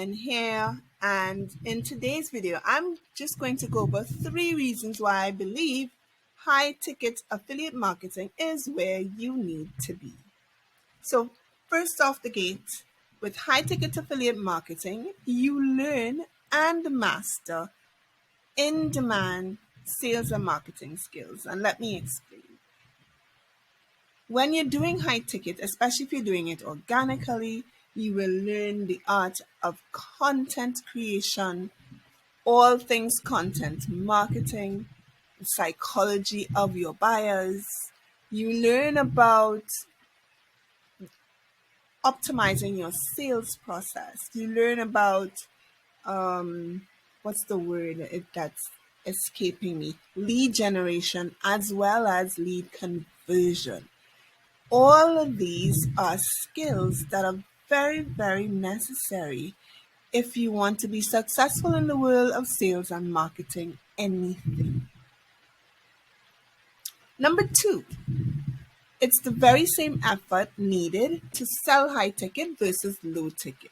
Lynn here, and in today's video, I'm just going to go over 3 reasons why I believe high ticket affiliate marketing is where you need to be. So, first off the gate, with high ticket affiliate marketing, you learn and master in demand sales and marketing skills. And let me explain. When you're doing high ticket, especially if you're doing it organically, you will learn the art of content creation, all things content marketing, the psychology of your buyers. You learn about optimizing your sales process. You learn about what's the word that's escaping me? Lead generation as well as lead conversion. All of these are skills that are very, very necessary if you want to be successful in the world of sales and marketing anything. Number 2, it's the very same effort needed to sell high ticket versus low ticket.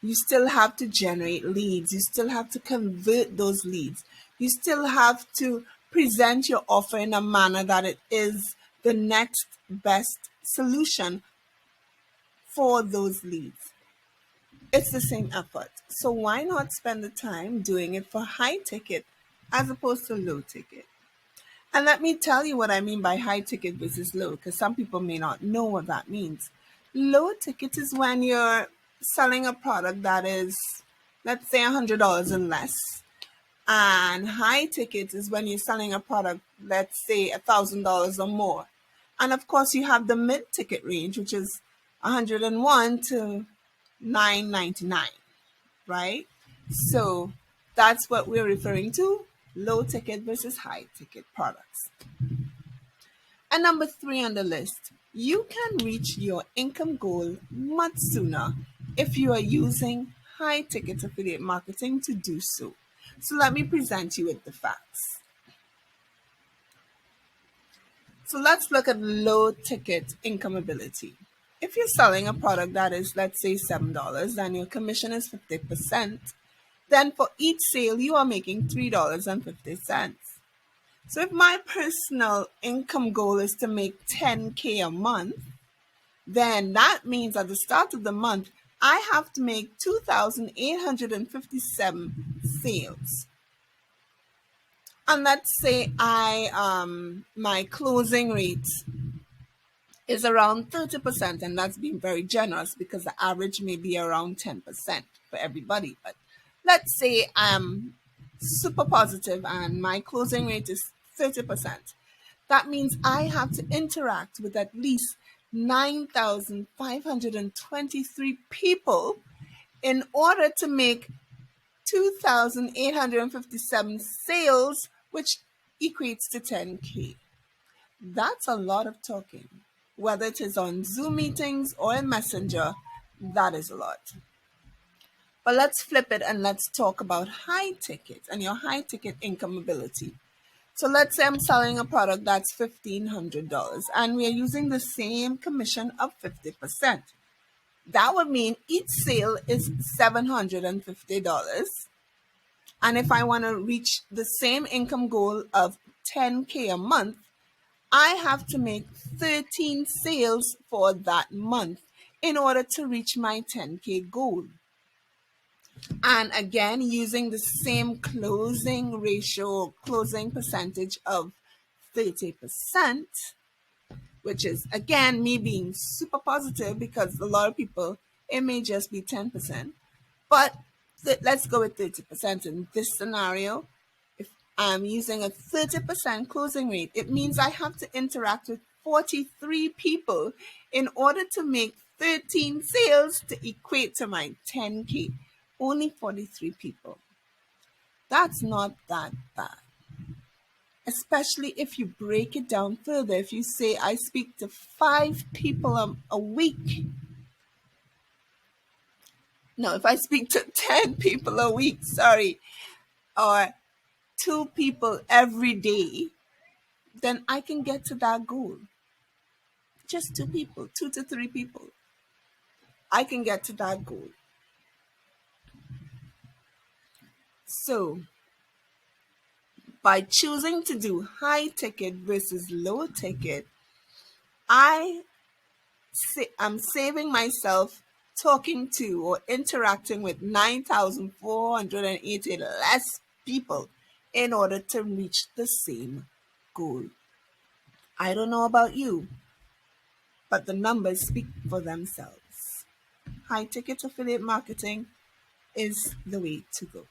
You still have to generate leads. You still have to convert those leads. You still have to present your offer in a manner that it is the next best solution for those leads. It's the same effort. So why not spend the time doing it for high ticket as opposed to low ticket? And let me tell you what I mean by high ticket versus low, because some people may not know what that means. Low ticket is when you're selling a product that is, let's say, $100 and less. And high ticket is when you're selling a product, let's say, $1,000 or more. And of course, you have the mid ticket range, which is 101 to $9.99, right? So that's what we're referring to, low ticket versus high ticket products. And number 3 on the list, you can reach your income goal much sooner if you are using high ticket affiliate marketing to do so. So let me present you with the facts. So let's look at low ticket income ability. If you're selling a product that is, let's say, $7 and your commission is 50%, then for each sale you are making $3.50. So if my personal income goal is to make $10K a month, then that means at the start of the month, I have to make 2,857 sales. And let's say my closing rate is around 30%, and that's being very generous because the average may be around 10% for everybody. But let's say I'm super positive and my closing rate is 30%. That means I have to interact with at least 9,523 people in order to make 2,857 sales, which equates to 10K. That's a lot of talking. Whether it is on Zoom meetings or in Messenger, that is a lot. But let's flip it and let's talk about high ticket and your high ticket income ability. So let's say I'm selling a product that's $1,500 and we are using the same commission of 50%. That would mean each sale is $750. And if I want to reach the same income goal of 10K a month, I have to make 13 sales for that month in order to reach my 10K goal. And again, using the same closing ratio, closing percentage of 30%, which is, again, me being super positive because a lot of people, it may just be 10%. But let's go with 30% in this scenario. If I'm using a 30% closing rate, it means I have to interact with 43 people in order to make 13 sales to equate to my 10K. Only 43 people. That's not that bad. Especially if you break it down further. If you say, I speak to 5 people a week. No, if I speak to 10 people a week, or 2 people every day, then I can get to that goal. Just 2 people, 2 to 3 people. I can get to that goal. So, by choosing to do high ticket versus low ticket, I am saving myself talking to or interacting with 9,480 less people in order to reach the same goal. I don't know about you, but the numbers speak for themselves. High ticket affiliate marketing is the way to go.